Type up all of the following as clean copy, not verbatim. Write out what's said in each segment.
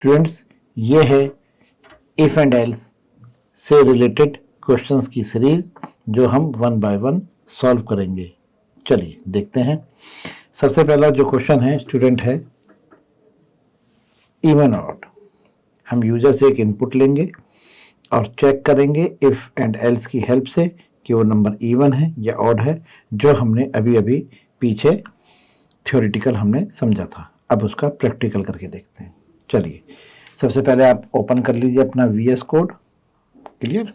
Students, ये है if and else से रिलेटेड क्वेश्चंस की सीरीज जो हम वन बाय वन सॉल्व करेंगे। चलिए देखते हैं। सबसे पहला जो क्वेश्चन है स्टूडेंट है इवन ऑड। हम यूजर से एक इनपुट लेंगे और चेक करेंगे इफ एंड एल्स की हेल्प से कि वो नंबर इवन है या ऑड है, जो हमने अभी अभी पीछे थ्योरेटिकल हमने समझा था। अब उसका प्रैक्टिकल करके देखते हैं। चलिए सबसे पहले आप ओपन कर लीजिए अपना VS कोड। क्लियर।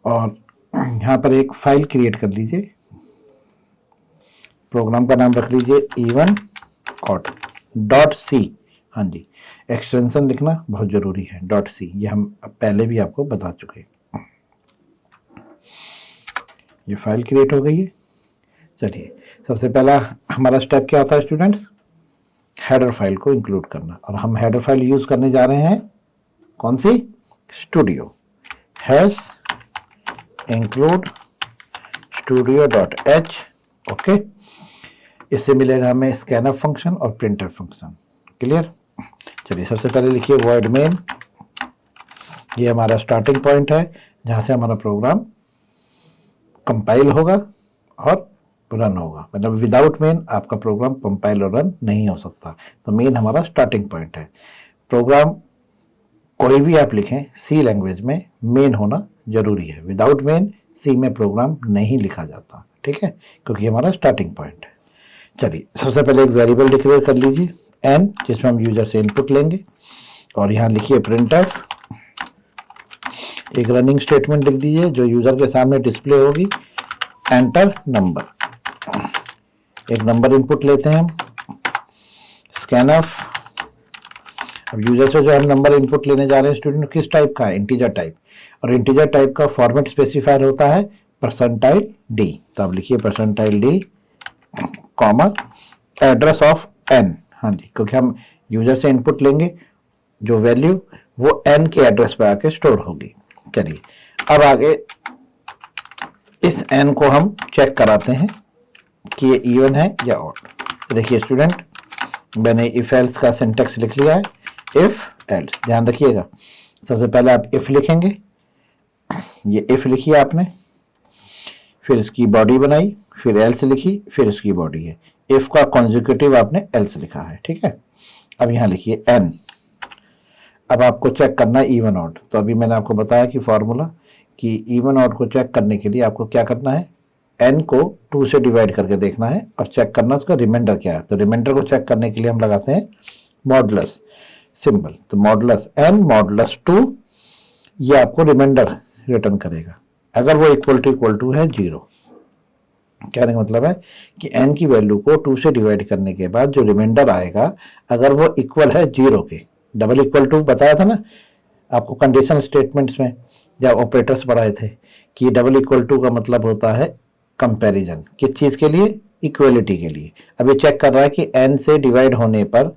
और यहाँ पर एक फाइल क्रिएट कर लीजिए। प्रोग्राम का नाम रख लीजिए इवन ऑड .c। हाँ जी, एक्सटेंशन लिखना बहुत ज़रूरी है .c। ये हम पहले भी आपको बता चुके हैं। ये फाइल क्रिएट हो गई है। चलिए सबसे पहला हमारा स्टेप क्या होता है स्टूडेंट्स? हेडर फाइल को इंक्लूड करना। और हम हेडर फाइल यूज़ करने जा रहे हैं कौन सी? Studio hash include studio.h। Okay, इससे मिलेगा हमें स्कैनअप फंक्शन और प्रिंटफ फंक्शन। क्लियर। चलिए सबसे पहले लिखिए वॉइड मेन। ये हमारा स्टार्टिंग पॉइंट है जहाँ से हमारा प्रोग्राम कंपाइल होगा और रन होगा। मतलब विदाउट मेन आपका प्रोग्राम कंपाइल और रन नहीं हो सकता। तो मेन हमारा स्टार्टिंग पॉइंट है। प्रोग्राम कोई भी आप लिखें सी लैंग्वेज में मेन होना जरूरी है। विदाउट मेन सी में प्रोग्राम नहीं लिखा जाता। ठीक है, क्योंकि हमारा स्टार्टिंग पॉइंट है। चलिए सबसे पहले एक वेरिएबल डिक्लेयर कर लीजिए n, जिसमें हम यूजर से इनपुट लेंगे। और यहाँ लिखिए printf। एक रनिंग स्टेटमेंट लिख दीजिए जो यूजर के सामने डिस्प्ले होगी। एंटर नंबर, एक नंबर इनपुट लेते हैं हम। स्कैनफ। अब यूजर से जो हम नंबर इनपुट लेने जा रहे हैं स्टूडेंट किस टाइप का है? Integer type. और इंटीजर टाइप का फॉर्मेट स्पेसिफायर होता है %d। तो आप लिखिए %d comma address of n। हाँ जी, क्योंकि हम यूजर से इनपुट लेंगे जो वैल्यू वो n के एड्रेस पे आके स्टोर होगी। चलिए अब आगे इस n को हम चेक कराते हैं कि ये इवन है या ऑड। देखिए स्टूडेंट, मैंने इफ एल्स का सिंटेक्स लिख लिया है। इफ एल्स, ध्यान रखिएगा। सबसे पहले आप इफ लिखेंगे। ये इफ लिखिए आपने, फिर इसकी बॉडी बनाई, फिर एल्स लिखी, फिर इसकी बॉडी है। इफ का कॉन्जिक्यूटिव आपने एल्स लिखा है। ठीक है। अब यहाँ लिखिए n। अब आपको चेक करना है इवन ऑड। तो अभी मैंने आपको बताया कि फॉर्मूला कि इवन ऑड को चेक करने के लिए आपको क्या करना है? n को 2 से डिवाइड करके देखना है और चेक करना उसका रिमाइंडर क्या है। तो रिमाइंडर को चेक करने के लिए हम लगाते हैं मॉडुलस सिंबल। तो मॉडुलस n मॉडुलस 2, ये आपको रिमाइंडर रिटर्न करेगा अगर वो इक्वल टू है 0। कहने का मतलब है कि n की वैल्यू को 2 से डिवाइड करने के बाद जो रिमाइंडर आएगा अगर वो इक्वल है 0 के। डबल इक्वल टू बताया था ना आपको कंडीशनल स्टेटमेंट्स में जब ऑपरेटर्स पढ़ाए थे कि डबल इक्वल टू का मतलब होता है कंपैरिजन। किस चीज़ के लिए? इक्वलिटी के लिए। अब ये चेक कर रहा है कि n से डिवाइड होने पर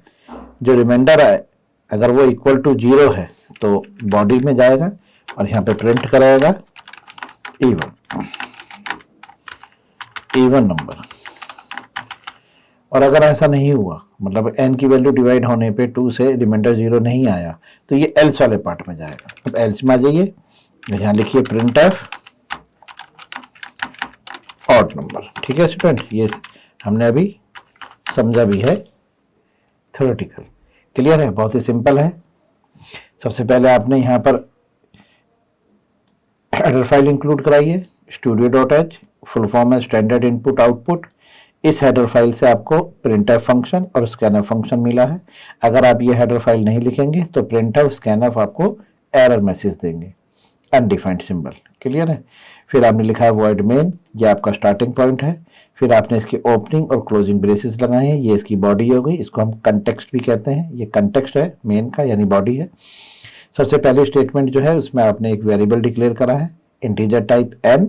जो रिमाइंडर आए अगर वो इक्वल टू 0 है तो बॉडी में जाएगा और यहाँ पे प्रिंट कराएगा इवन नंबर। और अगर ऐसा नहीं हुआ, मतलब n की वैल्यू डिवाइड होने पे 2 से रिमाइंडर 0 नहीं आया, तो ये एल्स वाले पार्ट में जाएगा। अब एल्स में आ जाइए, यहाँ लिखिए printf ऑड नंबर। ठीक है स्टूडेंट, ये हमने अभी समझा भी है थ्योरेटिकल। क्लियर है? बहुत ही सिंपल है। सबसे पहले आपने यहाँ पर हेडर फाइल इंक्लूड कराई है studio.h। फुल फॉर्म है स्टैंडर्ड इनपुट आउटपुट। इस हेडर फाइल से आपको प्रिंटफ फंक्शन और स्कैनफ फंक्शन मिला है। अगर आप ये हेडर फाइल नहीं लिखेंगे तो प्रिंटफ स्कैनफ आपको एरर मैसेज देंगे, अनडिफाइंड सिंबल। क्लियर है? फिर आपने लिखा है वॉइड मेन, ये आपका स्टार्टिंग पॉइंट है। फिर आपने इसकी ओपनिंग और क्लोजिंग ब्रेसेस लगाए हैं। ये इसकी बॉडी हो गई, इसको हम कंटेक्स्ट भी कहते हैं। ये कंटेक्स्ट है मेन का, यानी बॉडी है। सबसे पहले स्टेटमेंट जो है उसमें आपने एक वेरिएबल डिक्लेयर करा है इंटीजर टाइप n।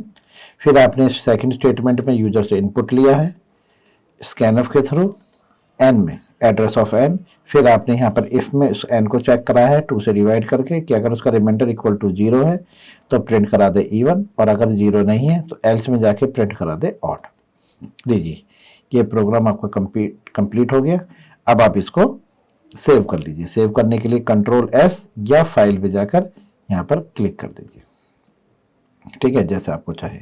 फिर आपने सेकंड स्टेटमेंट में यूजर से इनपुट लिया है स्कैनफ के थ्रू n में एड्रेस ऑफ n। फिर आपने यहाँ पर इफ में उस n को चेक करा है 2 से डिवाइड करके कि अगर उसका रिमाइंडर इक्वल टू 0 है तो प्रिंट करा दे इवन, और अगर 0 नहीं है तो एल्स में जाके प्रिंट करा दे ऑड। लीजिए ये प्रोग्राम आपका कंप्लीट हो गया। अब आप इसको सेव कर लीजिए। सेव करने के लिए कंट्रोल एस या फाइल पे जाकर यहाँ पर क्लिक कर दीजिए। ठीक है, जैसे आपको चाहे।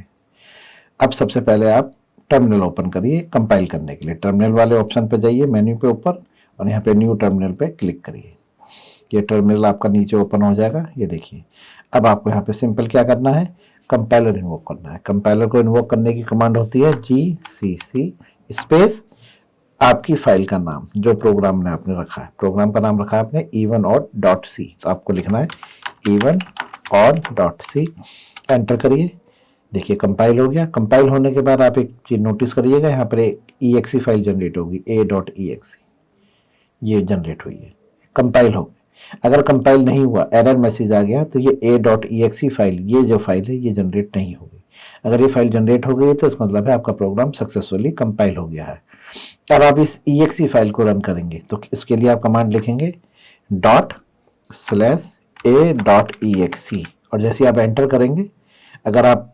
अब सबसे पहले आप टर्मिनल ओपन करिए कंपाइल करने के लिए। टर्मिनल वाले ऑप्शन पे जाइए मेन्यू पे ऊपर और यहाँ पे न्यू टर्मिनल पे क्लिक करिए। ये टर्मिनल आपका नीचे ओपन हो जाएगा, ये देखिए। अब आपको यहाँ पे सिंपल क्या करना है, कंपाइलर इन्वोक करना है। कंपाइलर को इन्वोक करने की कमांड होती है GCC स्पेस आपकी फाइल का नाम, जो प्रोग्राम ने आपने रखा है, प्रोग्राम का नाम रखा है आपने evenodd.c, तो आपको लिखना है evenodd.c। एंटर करिए। देखिए कंपाइल हो गया। कंपाइल होने के बाद आप एक चीज नोटिस करिएगा, यहाँ पर एक exe फाइल जनरेट होगी a.exe, ये जनरेट हुई है, कंपाइल हो गई। अगर कंपाइल नहीं हुआ, एरर मैसेज आ गया, तो ये a.exe फाइल, ये जो फाइल है ये जनरेट नहीं होगी। अगर ये फाइल जनरेट हो गई है तो इसका मतलब है आपका प्रोग्राम सक्सेसफुली कंपाइल हो गया है। अब आप इस exe फाइल को रन करेंगे तो इसके लिए आप कमांड लिखेंगे ./a.exe, और जैसे आप एंटर करेंगे, अगर आप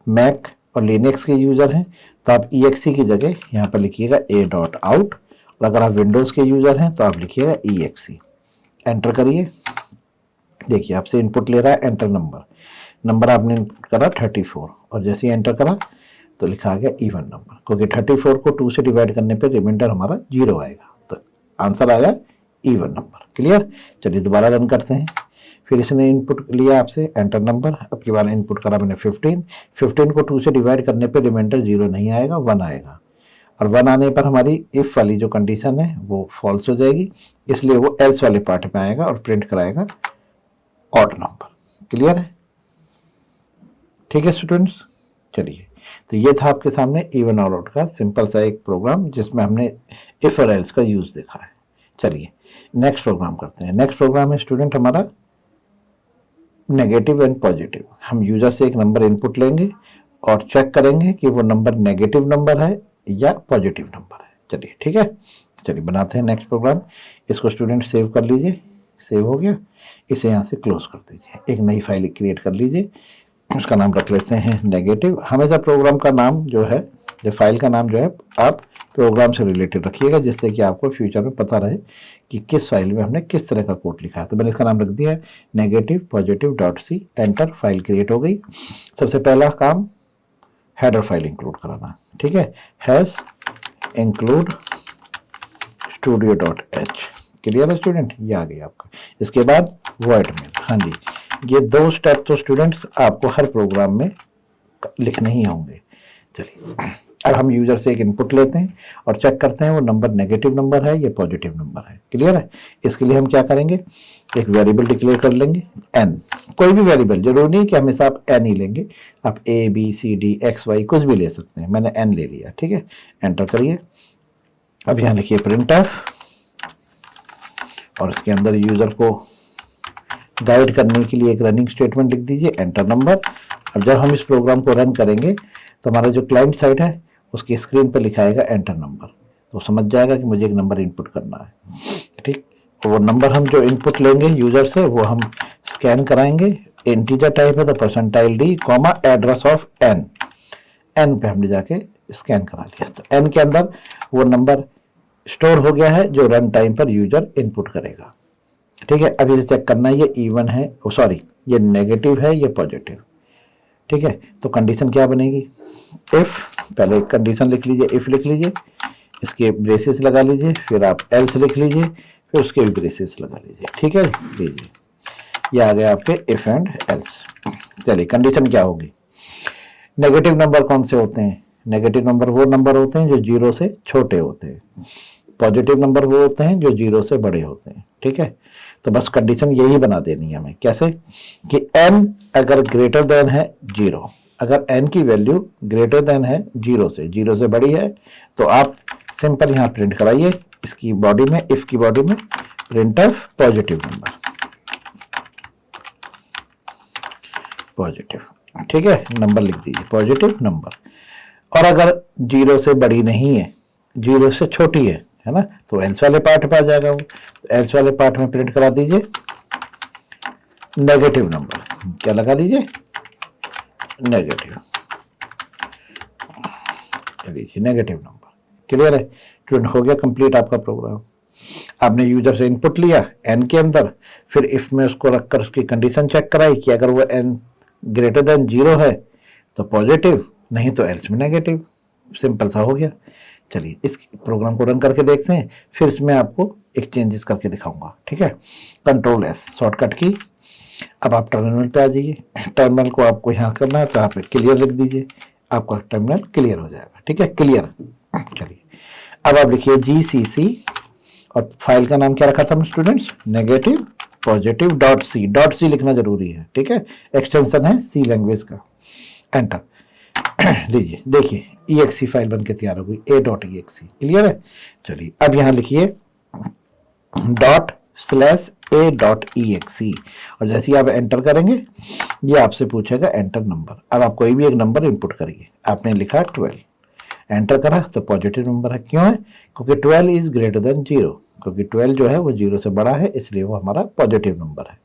मैक और लिनक्स के यूज़र हैं तो आप exe की जगह यहाँ पर लिखिएगा a.out, और अगर आप विंडोज़ के यूज़र हैं तो आप लिखिएगा exe। एंटर करिए। देखिए आपसे इनपुट ले रहा है एंटर नंबर आपने करा 34, और जैसे ही एंटर करा तो लिखा आ गया इवन नंबर, क्योंकि 34 को 2 से डिवाइड करने पे रिमाइंडर हमारा 0 आएगा, तो आंसर आया इवन नंबर। क्लियर। चलिए दोबारा रन करते हैं। फिर इसने इनपुट लिया आपसे एंटर नंबर, अब की बार इनपुट करा मैंने 15 को 2 से डिवाइड करने पे रिमाइंडर 0 नहीं आएगा, 1 आएगा, और 1 आने पर हमारी इफ वाली जो कंडीशन है वो फॉल्स हो जाएगी, इसलिए वो एल्स वाले पार्ट में आएगा और प्रिंट कराएगा ऑड नंबर। क्लियर है। ठीक है स्टूडेंट्स। चलिए, तो ये था आपके सामने इवन और ऑड का सिंपल सा एक प्रोग्राम जिसमें हमने इफ और एल्स का यूज देखा है। चलिए नेक्स्ट प्रोग्राम करते हैं। नेक्स्ट प्रोग्राम है स्टूडेंट हमारा नेगेटिव एंड पॉजिटिव। हम यूजर से एक नंबर इनपुट लेंगे और चेक करेंगे कि वो नंबर नेगेटिव नंबर है या पॉजिटिव नंबर है। चलिए ठीक है, चलिए बनाते हैं नेक्स्ट प्रोग्राम। इसको स्टूडेंट सेव कर लीजिए। सेव हो गया, इसे यहाँ से क्लोज कर दीजिए। एक नई फाइल क्रिएट कर लीजिए, उसका नाम रख लेते हैं नेगेटिव। हमेशा प्रोग्राम का नाम जो है, जो फाइल का नाम जो है, आप प्रोग्राम से रिलेटेड रखिएगा, जिससे कि आपको फ्यूचर में पता रहे कि किस फाइल में हमने किस तरह का कोड लिखा है। तो मैंने इसका नाम रख दिया है negative positive .c। Enter, file create हो गई। सबसे पहला काम हेडर फाइल इंक्लूड कराना। ठीक है, हैश इंक्लूड studio.h। क्लियर है स्टूडेंट, ये आ गया आपका। इसके बाद वॉइड मेन। हाँ जी, ये 2 स्टेप तो स्टूडेंट्स आपको हर प्रोग्राम में लिखने ही होंगे। चलिए अब हम यूजर से एक इनपुट लेते हैं और चेक करते हैं वो नंबर नेगेटिव नंबर है या पॉजिटिव नंबर है। क्लियर है। इसके लिए हम क्या करेंगे, एक वेरिएबल डिक्लेयर कर लेंगे n। कोई भी वेरिएबल, जरूरी नहीं कि हमेशा आप n ही लेंगे, आप a b c d x y कुछ भी ले सकते हैं। मैंने n ले लिया। ठीक है, एंटर करिए। अब यहाँ लिखिए printf, और इसके अंदर यूजर को गाइड करने के लिए एक रनिंग स्टेटमेंट लिख दीजिए, एंटर नंबर। अब जब हम इस प्रोग्राम को रन करेंगे तो हमारा जो क्लाइंट साइड है उसकी स्क्रीन पर लिखाएगा एंटर नंबर, तो समझ जाएगा कि मुझे एक नंबर इनपुट करना है। ठीक, वो नंबर हम जो इनपुट लेंगे यूजर से वो हम स्कैन कराएंगे। इंटीजर टाइप है तो %d, address of n। n पे हमने जाके स्कैन करा लिया, तो n के अंदर वो नंबर स्टोर हो गया है जो रन टाइम पर यूजर इनपुट करेगा। ठीक है, अब इसे चेक करना है ये इवन है, सॉरी ये नेगेटिव है या पॉजिटिव। ठीक है, तो कंडीशन क्या बनेगी, इफ, पहले एक कंडीशन लिख लीजिए, इफ लिख लीजिए, इसके ब्रेसेस लगा लीजिए, फिर आप एल्स लिख लीजिए, फिर उसके भी ब्रेसेस लगा लीजिए। ठीक है, लीजिए ये आ गया आपके इफ एंड एल्स। चलिए कंडीशन क्या होगी, नेगेटिव नंबर कौन से होते हैं, नेगेटिव नंबर वो नंबर होते हैं जो 0 से छोटे होते हैं, पॉजिटिव नंबर वो होते हैं जो 0 से बड़े होते हैं। ठीक है, तो बस कंडीशन यही बना देनी है हमें। कैसे कि n अगर ग्रेटर देन है 0, अगर n की वैल्यू ग्रेटर देन है 0 से बड़ी है, तो आप सिंपल यहाँ प्रिंट कराइए इसकी बॉडी में, इफ की बॉडी में printf पॉजिटिव नंबर, पॉजिटिव। ठीक है, नंबर लिख दीजिए पॉजिटिव नंबर। और अगर 0 से बड़ी नहीं है, 0 से छोटी है ना, तो एल्स वाले पार्ट पे आ जाएगा वो। तो एल्स वाले पार्ट में प्रिंट करा दीजिए नेगेटिव नंबर, क्या लगा दीजिए नेगेटिव, लीजिए नेगेटिव नंबर। क्लियर है स्टूडेंट, हो गया कंप्लीट आपका प्रोग्राम। आपने यूजर से इनपुट लिया एन के अंदर, फिर इफ में उसको रखकर उसकी कंडीशन चेक कराई कि अगर वो एन ग्रेटर देन 0 है तो पॉजिटिव, नहीं तो एल्स में नेगेटिव। सिंपल सा हो गया। चलिए इस प्रोग्राम को रन करके देखते हैं, फिर इसमें आपको एक चेंजेस करके दिखाऊंगा। ठीक है, कंट्रोल एस शॉर्टकट की। अब आप टर्मिनल पे आ जाइए। टर्मिनल को आपको यहाँ करना है तो यहाँ पे क्लियर लिख दीजिए, आपका टर्मिनल क्लियर हो जाएगा। ठीक है, क्लियर। चलिए अब आप लिखिए GCC और फाइल का नाम क्या रखा था students, negative positive dot C लिखना जरूरी है। ठीक है, एक्सटेंशन है सी लैंग्वेज का। एंटर लीजिए, देखिए exe फाइल बनके तैयार हो गई, a.exe। क्लियर है। चलिए अब यहाँ लिखिए ./a.exe और जैसे ही आप एंटर करेंगे ये आपसे पूछेगा एंटर नंबर। अब आप कोई भी एक नंबर इनपुट करिए। आपने लिखा 12, एंटर करा तो पॉजिटिव नंबर है। क्यों है, क्योंकि 12 इज ग्रेटर देन 0, क्योंकि 12 जो है वो 0 से बड़ा है, इसलिए वो हमारा पॉजिटिव नंबर है।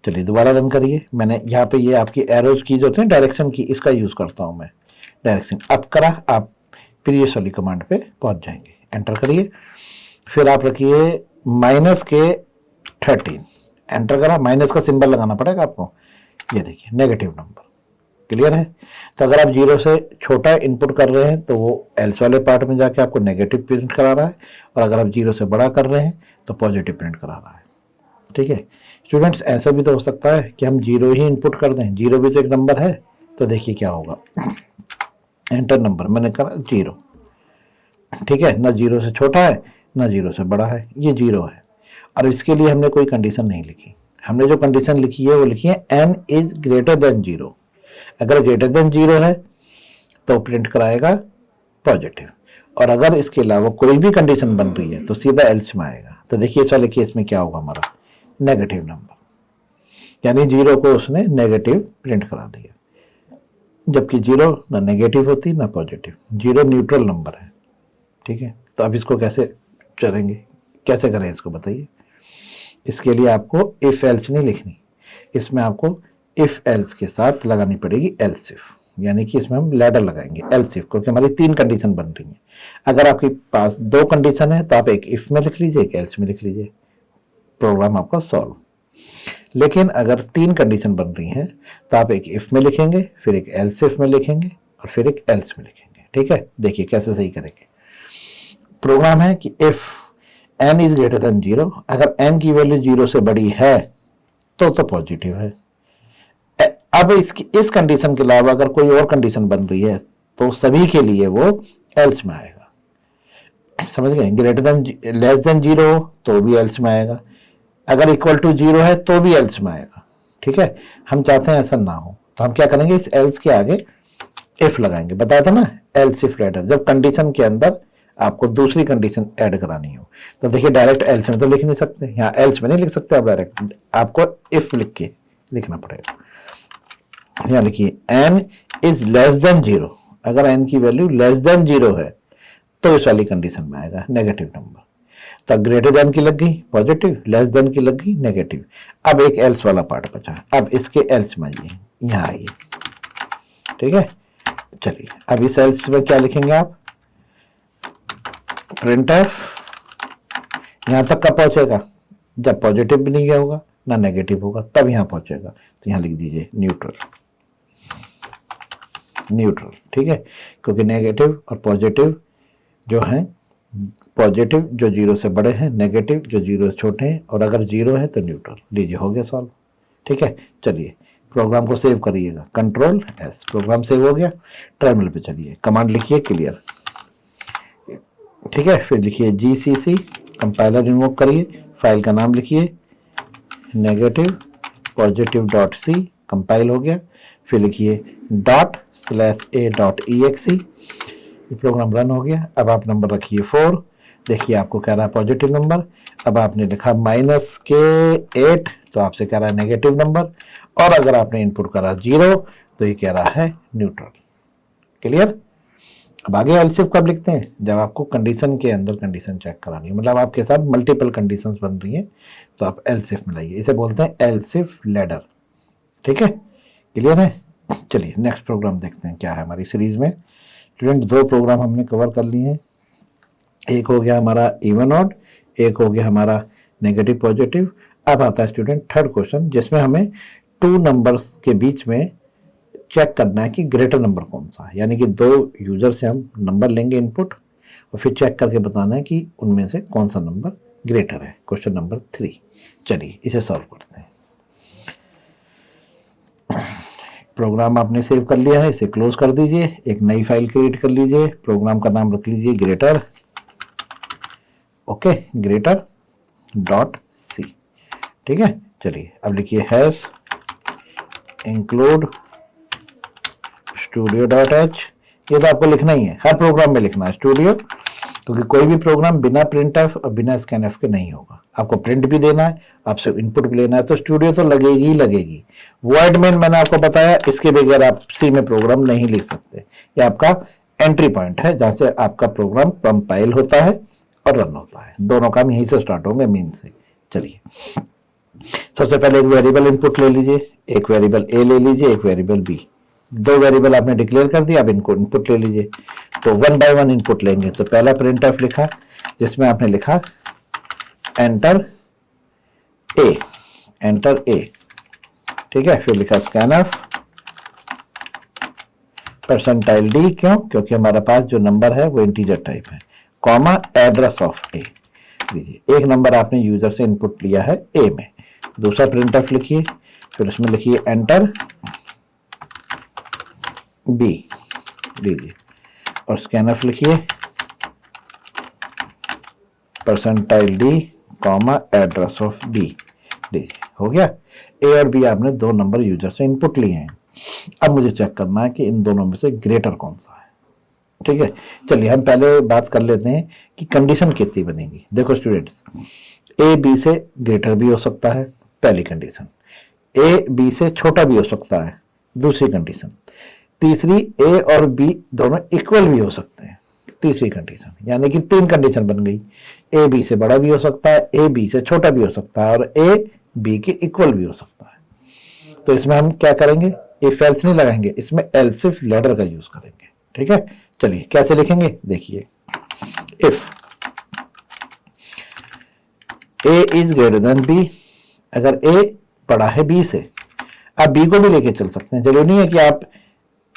चलिए दोबारा रन करिए। मैंने यहाँ पे ये आपकी एरोज की जो होती है डायरेक्शन की, इसका यूज़ करता हूँ मैं, डायरेक्शन। अब करा, आप प्रीवियस वाली कमांड पे पहुँच जाएंगे। एंटर करिए, फिर आप रखिए -13, एंटर करा, माइनस का सिंबल लगाना पड़ेगा आपको। ये देखिए नेगेटिव नंबर। क्लियर है। तो अगर आप 0 से छोटा इनपुट कर रहे हैं तो वो एल्स वाले पार्ट में जाके आपको नेगेटिव प्रिंट करा रहा है, और अगर आप 0 से बड़ा कर रहे हैं तो पॉजिटिव प्रिंट करा रहा है। ठीक है स्टूडेंट्स, ऐसा भी तो हो सकता है कि हम 0 ही इनपुट कर दें, 0 भी तो एक नंबर है। तो देखिए क्या होगा, एंटर नंबर मैंने करा 0। ठीक है, ना 0 से छोटा है ना 0 से बड़ा है, ये 0 है। और इसके लिए हमने कोई कंडीशन नहीं लिखी। हमने जो कंडीशन लिखी है वो लिखी है n इज ग्रेटर देन 0। अगर ग्रेटर देन 0 है तो प्रिंट कराएगा पॉजिटिव, और अगर इसके अलावा कोई भी कंडीशन बन रही है तो सीधा एल्स में आएगा। तो देखिए इस वाले केस में क्या होगा, हमारा नेगेटिव नंबर, यानी 0 को उसने नेगेटिव प्रिंट करा दिया, जबकि 0 ना नेगेटिव होती ना पॉजिटिव, 0 न्यूट्रल नंबर है। ठीक है, तो अब इसको कैसे करेंगे, कैसे करें इसको बताइए। इसके लिए आपको इफ एल्स नहीं लिखनी, इसमें आपको इफ एल्स के साथ लगानी पड़ेगी एल्स इफ, यानी कि इसमें हम लैडर लगाएंगे एल्स इफ, क्योंकि हमारी 3 कंडीशन बन रही हैं। अगर आपके पास 2 कंडीशन है तो आप एक इफ में लिख लीजिए, एक एल्स में लिख लीजिए, प्रोग्राम आपका सॉल्व। लेकिन अगर 3 कंडीशन बन रही हैं तो आप एक इफ में लिखेंगे, फिर एक एल्स इफ में लिखेंगे, और फिर एक एल्स में लिखेंगे। ठीक है, देखिए कैसे सही करेंगे। प्रोग्राम है कि if n is greater then 0, अगर n की वैल्यू 0 से बड़ी है तो पॉजिटिव है। अब इस कंडीशन के अलावा अगर कोई और कंडीशन बन रही है तो सभी के लिए वो एल्स में आएगा। समझ गए, ग्रेटर देन लेस देन 0 तो भी एल्स में आएगा, अगर इक्वल टू 0 है तो भी एल्स में आएगा। ठीक है, हम चाहते हैं ऐसा ना हो, तो हम क्या करेंगे, इस एल्स के आगे इफ लगाएंगे। बताया था ना एल्स इफ लैडर, जब कंडीशन के अंदर आपको दूसरी कंडीशन ऐड करानी हो। तो देखिए डायरेक्ट एल्स में तो लिख नहीं सकते, यहाँ एल्स में नहीं लिख सकते आप डायरेक्ट, आपको इफ लिख के लिखना पड़ेगा। यहाँ लिखिए n इज लेस देन 0, अगर n की वैल्यू लेस देन 0 है तो इस वाली कंडीशन में आएगा नेगेटिव नंबर। तो ग्रेटर देन की लग गई पॉजिटिव, लेस देन की लग गई नेगेटिव। अब एक एल्स वाला पार्ट बचा, अब इसके एल्स में आइए, यहाँ आइए। ठीक है, चलिए अब इस एल्स में क्या लिखेंगे आप, प्रिंट एफ, यहाँ तक का पहुंचेगा जब पॉजिटिव भी नहीं होगा ना नेगेटिव होगा, तब यहाँ पहुंचेगा। तो यहाँ लिख दीजिए न्यूट्रल, न्यूट्रल। ठीक है, क्योंकि नेगेटिव और पॉजिटिव जो हैं, पॉजिटिव जो 0 से बड़े हैं, नेगेटिव जो 0 से छोटे हैं, और अगर 0 है तो न्यूट्रल। लीजिए हो गया सॉल्व। ठीक है, चलिए प्रोग्राम को सेव करिएगा, कंट्रोल एस, प्रोग्राम सेव हो गया। टर्मिनल पे चलिए, कमांड लिखिए क्लियर। ठीक है, फिर लिखिए GCC, कंपाइलर रिमूव करिए, फाइल का नाम लिखिए negative positive dot C, compile हो गया। फिर लिखिए ./a.exe, ये प्रोग्राम रन हो गया। अब आप नंबर रखिए 4, देखिए आपको कह रहा है पॉजिटिव नंबर। अब आपने लिखा -8 तो आपसे कह रहा है नेगेटिव नंबर, और अगर आपने इनपुट करा 0 तो ये कह रहा है न्यूट्रल। क्लियर। अब आगे एल्सिफ कब लिखते हैं, जब आपको कंडीशन के अंदर कंडीशन चेक करानी है, मतलब आपके साथ मल्टीपल कंडीशंस बन रही हैं तो आप एल्सिफ में लाइए, इसे बोलते हैं एल्सिफ लैडर। ठीक है, क्लियर है। चलिए नेक्स्ट प्रोग्राम देखते हैं क्या है हमारी सीरीज में। स्टूडेंट 2 प्रोग्राम हमने कवर कर लिए हैं, एक हो गया हमारा इवन ऑड, एक हो गया हमारा नेगेटिव पॉजिटिव। अब आता है स्टूडेंट थर्ड क्वेश्चन, जिसमें हमें टू नंबर्स के बीच में चेक करना है कि ग्रेटर नंबर कौन सा है, यानी कि दो यूजर से हम नंबर लेंगे इनपुट और फिर चेक करके बताना है कि उनमें से कौन सा नंबर ग्रेटर है। क्वेश्चन नंबर 3, चलिए इसे सॉल्व करते हैं। प्रोग्राम आपने सेव कर लिया है, इसे क्लोज कर दीजिए, एक नई फाइल क्रिएट कर लीजिए, प्रोग्राम का नाम रख लीजिए greater, okay, greater dot C, ठीक है। चलिए अब लिखिए hash include studio dot H, ये तो आपको लिखना ही है, हर प्रोग्राम में लिखना है स्टूडियो, क्योंकि कोई भी प्रोग्राम बिना प्रिंट एफ और बिना स्कैन एफ के नहीं होगा। आपको प्रिंट भी देना है, आपसे इनपुट भी लेना है, तो स्टूडियो तो लगेगी ही लगेगी। वर्ड मेन मैंने आपको बताया, इसके बगैर आप सी में प्रोग्राम नहीं लिख सकते। ये आपका एंट्री पॉइंट है जहां से आपका प्रोग्राम कंपाइल होता है और रन होता है। दोनों काम यहीं से स्टार्ट होंगे, मेन से। चलिए सबसे पहले एक वेरिएबल इनपुट ले लीजिए, एक वेरिएबल ए ले लीजिए, एक वेरिएबल बी। दो वेरिएबल आपने डिक्लेयर कर दिया, अब इनको इनपुट ले लीजिए। तो 1 बाय 1 इनपुट लेंगे। तो पहला प्रिंट एफ लिखा, जिसमें आपने लिखा एंटर ए, एंटर ए, ठीक है। फिर लिखा स्कैन एफ परसेंटाइल डी, क्यों? क्योंकि हमारे पास जो नंबर है वो इंटीजर टाइप है, कॉमा एड्रेस ऑफ ए लीजिए। एक नंबर आपने यूजर से इनपुट लिया है ए में। दूसरा प्रिंट एफ लिखिए, फिर उसमें लिखिए एंटर बी लीजिए और स्कैन एफ लिखिए percentile D comma address of D लीजिए। हो गया, ए और बी आपने दो नंबर यूजर से इनपुट लिए हैं। अब मुझे चेक करना है कि इन दोनों में से ग्रेटर कौन सा है, ठीक है। चलिए हम पहले बात कर लेते हैं कि कंडीशन कितनी बनेगी। देखो स्टूडेंट्स, ए बी से ग्रेटर भी हो सकता है, पहली कंडीशन। ए बी से छोटा भी हो सकता है, दूसरी कंडीशन। तीसरी, ए और बी दोनों इक्वल भी हो सकते हैं, तीसरी कंडीशन। यानी कि 3 कंडीशन बन गई। ए बी से बड़ा भी हो सकता है, ए बी से छोटा भी हो सकता है और ए बी के इक्वल भी हो सकता है। तो इसमें हम क्या करेंगे, इफ एल्स नहीं लगाएंगे, इसमें एल्स इफ लैडर का यूज करेंगे, ठीक है। चलिए कैसे लिखेंगे, देखिए if A is greater than B, अगर ए बड़ा है बी से, आप बी को भी लेके चल सकते हैं। जरूरी नहीं है कि आप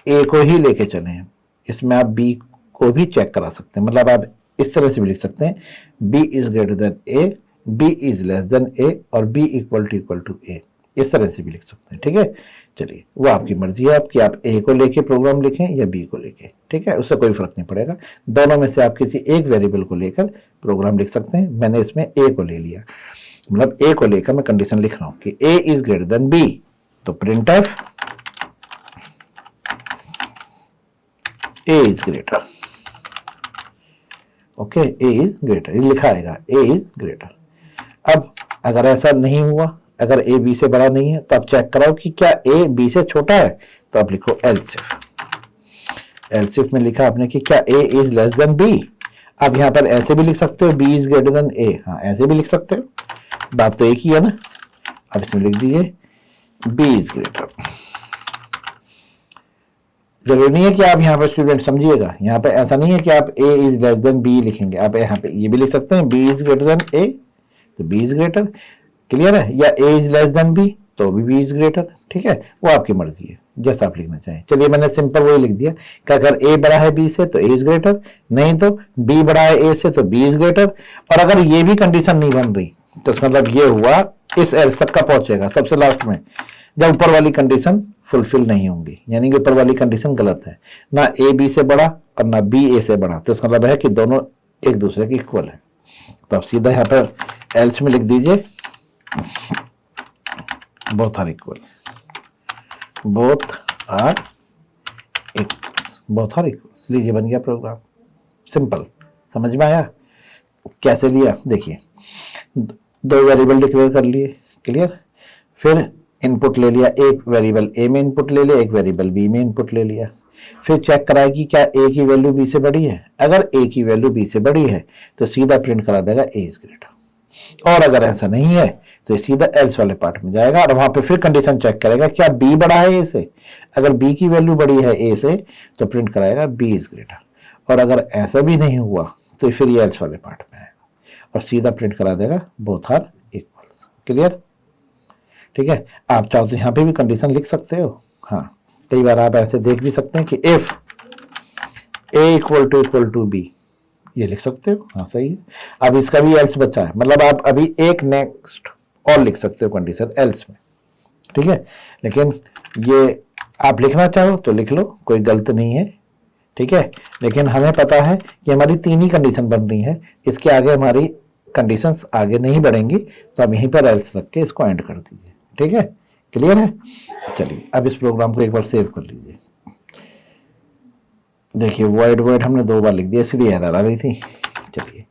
ए को ही लेके चलें, इसमें आप बी को भी चेक करा सकते हैं। मतलब आप इस तरह से भी लिख सकते हैं, B is greater than A, B is less than A और बी इक्वल टू ए, इस तरह से भी लिख सकते हैं, ठीक है। चलिए वो आपकी मर्जी है आपकी, आप ए को लेके प्रोग्राम लिखें या बी को लेके, ठीक है, उससे कोई फर्क नहीं पड़ेगा। दोनों में से आप किसी एक वेरिएबल को लेकर प्रोग्राम लिख सकते हैं। मैंने इसमें ए को ले लिया, मतलब ए को लेकर मैं कंडीशन लिख रहा हूं कि ए इज ग्रेटर देन बी, तो print F A is greater, okay, A is greater, ये लिखा आएगा ए इज ग्रेटर। अब अगर ऐसा नहीं हुआ, अगर ए बी से बड़ा नहीं है, तो आप चेक कराओ कि क्या ए बी से छोटा है, तो आप लिखो एल्स इफ। एल्स इफ में लिखा आपने कि क्या ए इज लेस देन बी। अब यहां पर ऐसे भी लिख सकते हो बी इज ग्रेटर देन ए, हाँ ऐसे भी लिख सकते हो, बात तो एक ही है ना। अब इसमें लिख दीजिए बी इज ग्रेटर। जरूरी नहीं है कि आप यहाँ पर स्टूडेंट समझिएगा, यहाँ पे ऐसा नहीं है कि आप ए इज लेस देन बी लिखेंगे, आप यहाँ पे ये भी लिख सकते हैं बी इज ग्रेटर देन ए, तो बी इज ग्रेटर, क्लियर है। या ए इज लेस देन बी, तो भी बी इज ग्रेटर, ठीक है। वो आपकी मर्जी है, जैसा आप लिखना चाहें। चलिए मैंने सिंपल वही लिख दिया कि अगर ए बड़ा है बी से तो ए इज ग्रेटर, नहीं तो बी बड़ा है ए से तो बी इज ग्रेटर। और अगर ये भी कंडीशन नहीं बन रही, तो इसका मतलब ये हुआ इस एल्स तक का पहुंचेगा सबसे लास्ट में, जब ऊपर वाली कंडीशन फुलफिल नहीं होंगी, यानी कि ऊपर वाली कंडीशन गलत है, ना ए बी से बड़ा और ना बी ए से बड़ा, तो इसका मतलब है कि दोनों एक दूसरे के इक्वल है। तो आप सीधा यहाँ पर एल्स में लिख दीजिए both are equal, both are equal, लीजिए बन गया प्रोग्राम, सिंपल। समझ में आया कैसे लिया? देखिए दो वेरिएबल डिक्लेयर कर लिए, क्लियर। फिर इनपुट ले लिया, एक वेरिएबल ए में इनपुट ले लिया, एक वेरिएबल बी में इनपुट ले लिया। फिर चेक कराया कि क्या ए की वैल्यू बी से बड़ी है। अगर ए की वैल्यू बी से बड़ी है तो सीधा प्रिंट करा देगा ए इज ग्रेटर, और अगर ऐसा नहीं है तो सीधा एल्स वाले पार्ट में जाएगा और वहां पे फिर कंडीशन चेक करेगा क्या बी बड़ा है ए से। अगर बी की वैल्यू बड़ी है ए से तो प्रिंट कराएगा बी इज ग्रेटर, और अगर ऐसा भी नहीं हुआ तो फिर ये एल्स वाले पार्ट में आएगा। और सीधा प्रिंट करा देगा बोथ आर इक्वल्स। क्लियर? ठीक है, आप चाहो तो यहाँ पे भी कंडीशन लिख सकते हो। हाँ, कई बार आप ऐसे देख भी सकते हैं कि if A equal to B, ये लिख सकते हो। हाँ सही है। अब इसका भी एल्स बचा है, मतलब आप अभी एक नेक्स्ट और लिख सकते हो कंडीशन एल्स में। ठीक है, लेकिन ये आप लिखना चाहो तो लिख लो, कोई गलत नहीं है। ठीक है, लेकिन हमें पता है कि हमारी 3 ही कंडीशन बन रही है, इसके आगे हमारी कंडीशंस आगे नहीं बढ़ेंगी, तो आप यहीं पर एल्स रख के इसको एंड कर दीजिए। ठीक है, क्लियर है? चलिए अब इस प्रोग्राम को एक बार सेव कर लीजिए। देखिए वॉइड वॉइड हमने 2 बार लिख दिया, इसलिए एरर आ रही थी। चलिए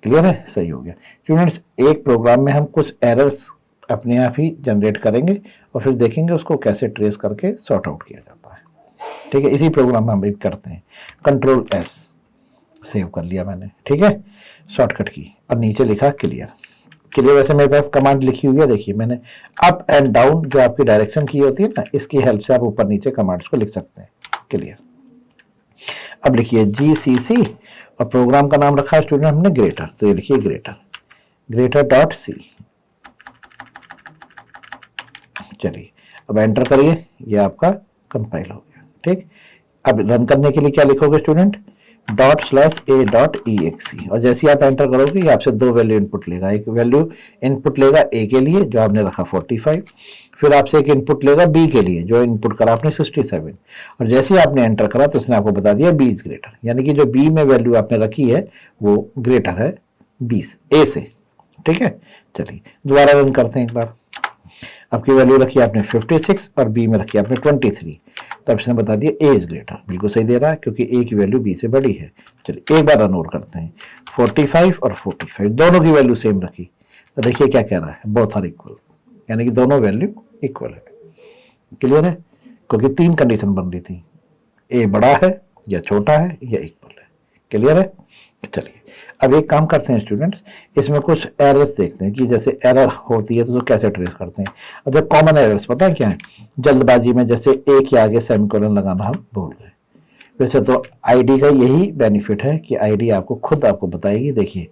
क्लियर है, सही हो गया। स्टूडेंट्स, एक प्रोग्राम में हम कुछ एरर्स अपने आप ही जनरेट करेंगे और फिर देखेंगे उसको कैसे ट्रेस करके सॉर्ट आउट किया जाता है। ठीक है, इसी प्रोग्राम में हम भी करते हैं। कंट्रोल एस, सेव कर लिया मैंने। ठीक है, शॉर्टकट की, और नीचे लिखा क्लियर। क्लियर वैसे मेरे पास कमांड लिखी हुई है, देखिए मैंने अप एंड डाउन जो आपकी डायरेक्शन की होती है ना, इसकी हेल्प से आप ऊपर नीचे कमांड्स को लिख सकते हैं। क्लियर। अब लिखिए GCC और प्रोग्राम का नाम रखा है स्टूडेंट हमने ग्रेटर, तो ये लिखिए ग्रेटर डॉट सी। चलिए अब एंटर करिए, ये आपका कंपाइल हो गया। ठीक, अब रन करने के लिए क्या लिखोगे स्टूडेंट? ./a.exe, और जैसे ही आप एंटर करोगे ये आपसे 2 वैल्यू इनपुट लेगा। एक वैल्यू इनपुट लेगा ए के लिए जो आपने रखा 45, फिर आपसे एक इनपुट लेगा बी के लिए जो इनपुट करा आपने 67, और जैसे ही आपने एंटर करा तो उसने आपको बता दिया बी इज ग्रेटर, यानी कि जो बी में वैल्यू आपने रखी है वो ग्रेटर है बी से, ए से। ठीक है, चलिए दोबारा रन करते हैं एक बार। आपकी वैल्यू रखी आपने 56 और बी में रखी आपने 23, तो इसने बता दिया ए इज ग्रेटर। बिल्कुल सही दे रहा है क्योंकि ए की वैल्यू बी से बड़ी है। चलिए एक बार रन और करते हैं। 45 और 45 दोनों की वैल्यू सेम रखी, तो देखिए क्या कह रहा है, बोथ आर इक्वल्स, यानी कि दोनों वैल्यू इक्वल है। क्लियर है, क्योंकि 3 कंडीशन बन रही थी, ए बड़ा है या छोटा है या इक्वल है। क्लियर है? चलिए अब एक काम करते हैं स्टूडेंट्स, इसमें कुछ एरर्स देखते हैं कि जैसे एरर होती है तो कैसे ट्रेस करते हैं। अच्छा, कॉमन एरर्स पता है क्या है? जल्दबाजी में जैसे ए के आगे सेमीकोलन लगाना हम भूल गए। वैसे तो आईडी का यही बेनिफिट है कि आईडी आपको खुद आपको बताएगी। देखिए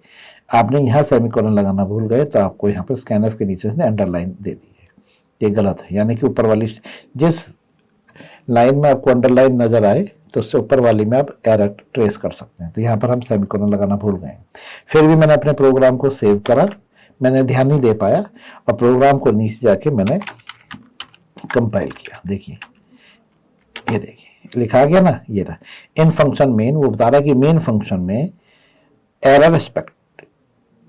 आपने यहाँ सेमीकोलन लगाना भूल गए तो आपको यहाँ पर स्कैनफ के नीचे से अंडरलाइन दे दी है, ये गलत है। यानी कि ऊपर वाली जिस लाइन में आपको अंडरलाइन नजर आए तो उससे ऊपर वाली में आप एरर ट्रेस कर सकते हैं। तो यहाँ पर हम सेमीकोलन लगाना भूल गए, फिर भी मैंने अपने प्रोग्राम को सेव करा, मैंने ध्यान नहीं दे पाया और प्रोग्राम को नीचे जाके मैंने कंपाइल किया। देखिए ये देखिए लिखा गया ना, ये रहा इन फंक्शन मेन, वो बता रहा है कि मेन फंक्शन में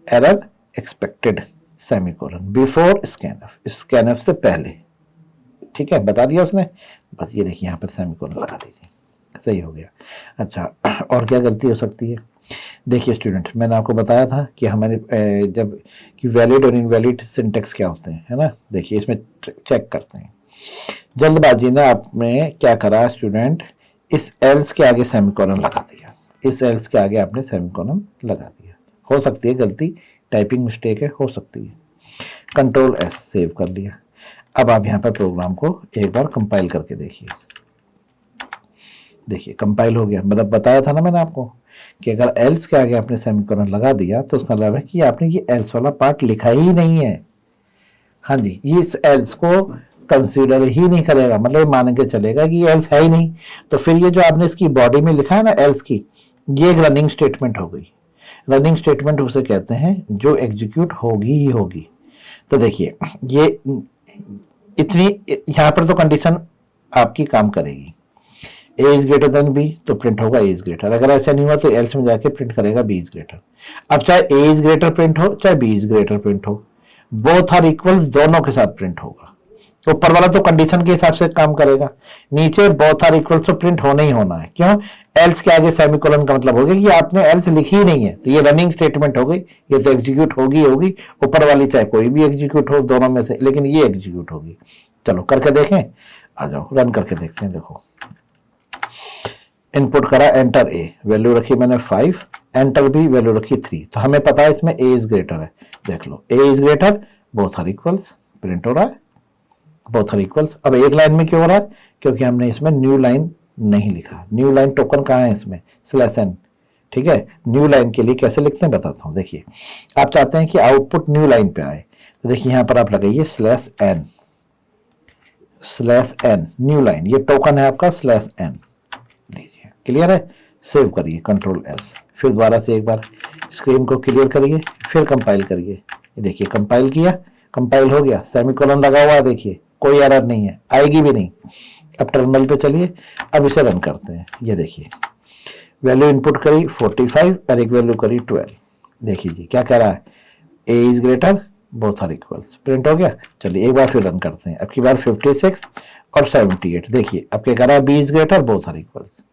error expected semicolon before scanf, scanf से पहले। ठीक है, बता दिया उसने। बस ये देखिए यहाँ पर सेमीकोलन लगा दीजिए, सही हो गया। अच्छा, और क्या गलती हो सकती है? देखिए स्टूडेंट, मैंने आपको बताया था कि हमारे जब कि वैलिड और इनवैलिड सिंटेक्स क्या होते हैं, है ना। देखिए इसमें चेक करते हैं। जल्दबाजी ने आपने क्या करा स्टूडेंट, इस एल्स के आगे सेमीकोलन लगा दिया, इस एल्स के आगे आपने सेमीकोलन लगा दिया। हो सकती है गलती, टाइपिंग मिस्टेक है, हो सकती है। कंट्रोल एस, सेव कर लिया। अब आप यहाँ पर प्रोग्राम को एक बार कंपाइल करके देखिए। देखिए कंपाइल हो गया। मतलब बताया था ना मैंने आपको कि अगर एल्स के आगे आपने सेमीकोलन लगा दिया तो उसका मतलब है कि आपने ये एल्स वाला पार्ट लिखा ही नहीं है। हाँ जी, ये इस एल्स को कंसीडर ही नहीं करेगा, मतलब मान के चलेगा कि ये एल्स है ही नहीं। तो फिर ये जो आपने इसकी बॉडी में लिखा है ना एल्स की, ये एक रनिंग स्टेटमेंट हो गई। रनिंग स्टेटमेंट उसे कहते हैं जो एग्जीक्यूट होगी ही होगी। तो देखिए ये इतनी, यहाँ पर तो कंडीशन आपकी काम करेगी, ए इज ग्रेटर देन बी तो प्रिंट होगा ए इज ग्रेटर। अगर ऐसा नहीं हुआ तो एल्स में जाके प्रिंट करेगा बी इज ग्रेटर। अब चाहे ए इज ग्रेटर प्रिंट हो चाहे बी इज ग्रेटर प्रिंट हो, बोथ आर इक्वल्स दोनों के साथ प्रिंट होगा। तो ऊपर वाला तो कंडीशन के हिसाब से काम करेगा, नीचे बोथ आर इक्वल्स तो प्रिंट होना ही होना है। क्यों? एल्स के आगे सेमीकोलन का मतलब हो गया कि आपने एल्स लिखी ही नहीं है, तो ये रनिंग स्टेटमेंट हो गई, ये तो एग्जीक्यूट होगी होगी। ऊपर वाली चाहे कोई भी एग्जीक्यूट हो दोनों में से, लेकिन ये एग्जीक्यूट होगी। चलो करके देखें, आ जाओ रन करके देखते हैं। देखो इनपुट करा एंटर ए, वैल्यू रखी मैंने 5, एंटर बी, वैल्यू रखी 3, तो हमें पता है इसमें ए इज ग्रेटर है। देख लो A is greater, both are equals, print हो रहा है बोथ आर इक्वल्स। अब एक लाइन में क्यों हो रहा है? क्योंकि हमने इसमें न्यू लाइन नहीं लिखा। न्यू लाइन टोकन कहाँ है इसमें? /n। ठीक है। न्यू लाइन के लिए कैसे लिखते हैं बताता हूँ। देखिए आप चाहते हैं कि आउटपुट न्यू लाइन पे आए, तो देखिए यहाँ पर आप लगाइए /n, न्यू लाइन, ये टोकन है आपका /n, लीजिए। क्लियर है, सेव करिए Ctrl+S, फिर दोबारा से एक बार स्क्रीन को क्लियर करिए, फिर कंपाइल करिए। ये देखिए कंपाइल किया, कंपाइल हो गया, सेमीकोलन लगा हुआ है, देखिए कोई एरर नहीं है, आएगी भी नहीं। अब टर्मिनल पे चलिए, अब इसे रन करते हैं। ये देखिए वैल्यू इनपुट करी 45 और एक वैल्यू करी 12। देखिए जी क्या कह रहा है, A is greater, both are equals, print हो गया। चलिए एक बार फिर रन करते हैं, अब की बार 56 और 78। देखिए अब क्या कह रहा है, B is greater, both are equals.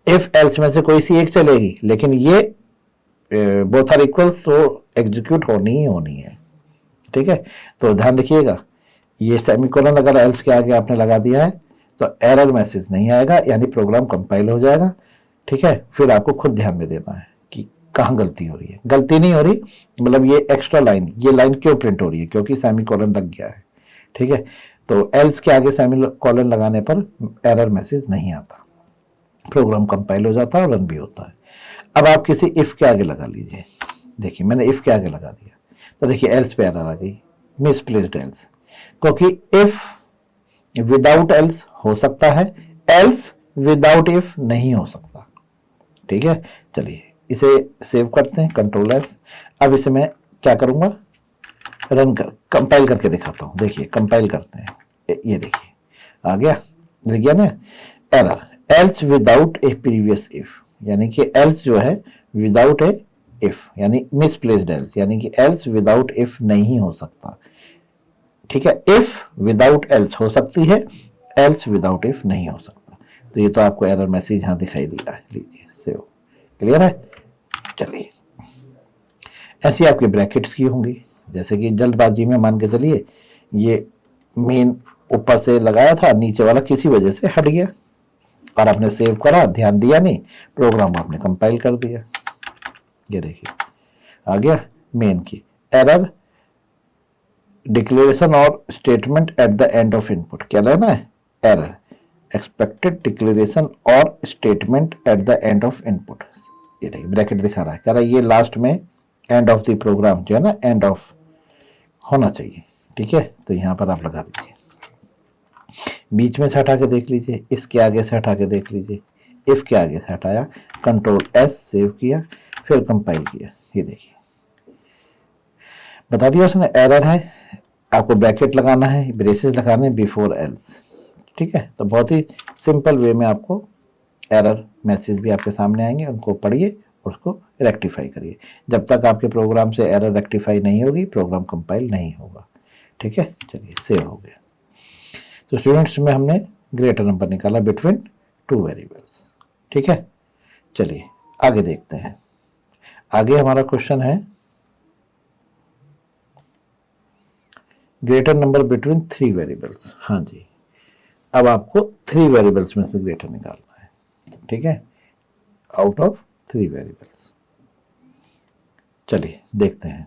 If else में से कोई सी एक चलेगी, लेकिन ये बोथ आर इक्वल्स तो एग्जीक्यूट होनी ही होनी है। ठीक है, तो ध्यान रखिएगा, ये सेमीकोलन अगर एल्स के आगे आपने लगा दिया है तो एरर मैसेज नहीं आएगा, यानी प्रोग्राम कंपाइल हो जाएगा। ठीक है, फिर आपको खुद ध्यान में देना है कि कहाँ गलती हो रही है। गलती नहीं हो रही, मतलब ये एक्स्ट्रा लाइन, ये लाइन क्यों प्रिंट हो रही है, क्योंकि सेमीकोलन लग गया है। ठीक है, तो एल्स के आगे सेमीकोलन लगाने पर एरर मैसेज नहीं आता, प्रोग्राम कंपाइल हो जाता है और रन भी होता है। अब आप किसी इफ के आगे लगा लीजिए। देखिए मैंने इफ के आगे लगा दिया, तो देखिए एल्स पे एरर आ गई, मिसप्लेस्ड एल्स, क्योंकि इफ विदाउट एल्स हो सकता है, एल्स विदाउट इफ नहीं हो सकता। ठीक है, चलिए इसे सेव करते हैं Ctrl+S। अब इसे मैं क्या करूंगा, रन कर कंपाइल करके दिखाता हूं। देखिए कंपाइल करते हैं, ये देखिए आ गया, दिख गया ना error, else without A previous if, यानी कि एल्स जो है विदाउट ए इफ, यानी मिसप्लेस्ड एल्स, यानी कि एल्स विदाउट इफ नहीं हो सकता। ठीक है, इफ विदाउट एल्स हो सकती है, एल्स विदाउट इफ नहीं हो सकता। तो ये तो आपको एरर मैसेज यहां दिखाई दे रहा है, लीजिए सेव। क्लियर है, चलिए ऐसी आपकी ब्रैकेट्स की होंगी, जैसे कि जल्दबाजी में मान के चलिए ये मेन ऊपर से लगाया था, नीचे वाला किसी वजह से हट गया और आपने सेव करा, ध्यान दिया नहीं, प्रोग्राम आपने कंपाइल कर दिया। ये देखिए आ गया मेन की एरर, डिक्लेरेशन और statement at the end of input, क्या लेना है, एरर एक्सपेक्टेड डिक्लेरेशन और statement at the end of input. ये देखिए ब्रैकेट दिखा रहा है, कह रहा है ये लास्ट में एंड ऑफ द प्रोग्राम जो है ना, एंड ऑफ होना चाहिए। ठीक है, तो यहां पर आप लगा लीजिए, बीच में से हटा के देख लीजिए, इसके आगे से हटा के देख लीजिए, इफ के आगे से हटाया, Ctrl+S सेव किया, फिर कंपाइल किया। ये देखिए बता दिया उसने एरर है, आपको ब्रैकेट लगाना है, ब्रेसेस लगाने बिफोर एल्स। ठीक है, तो बहुत ही सिंपल वे में आपको एरर मैसेज भी आपके सामने आएंगे, उनको पढ़िए और उसको रेक्टिफाई करिए। जब तक आपके प्रोग्राम से एरर रेक्टिफाई नहीं होगी, प्रोग्राम कंपाइल नहीं होगा। ठीक है, चलिए सेव हो गया। तो स्टूडेंट्स में हमने ग्रेटर नंबर निकाला बिटवीन 2 वेरिएबल्स। ठीक है, चलिए आगे देखते हैं। आगे हमारा क्वेश्चन है ग्रेटर नंबर बिटवीन 3 वेरिएबल्स। हाँ जी, अब आपको 3 वेरिएबल्स में से ग्रेटर निकालना है। ठीक है, आउट ऑफ 3 वेरिएबल्स। चलिए देखते हैं।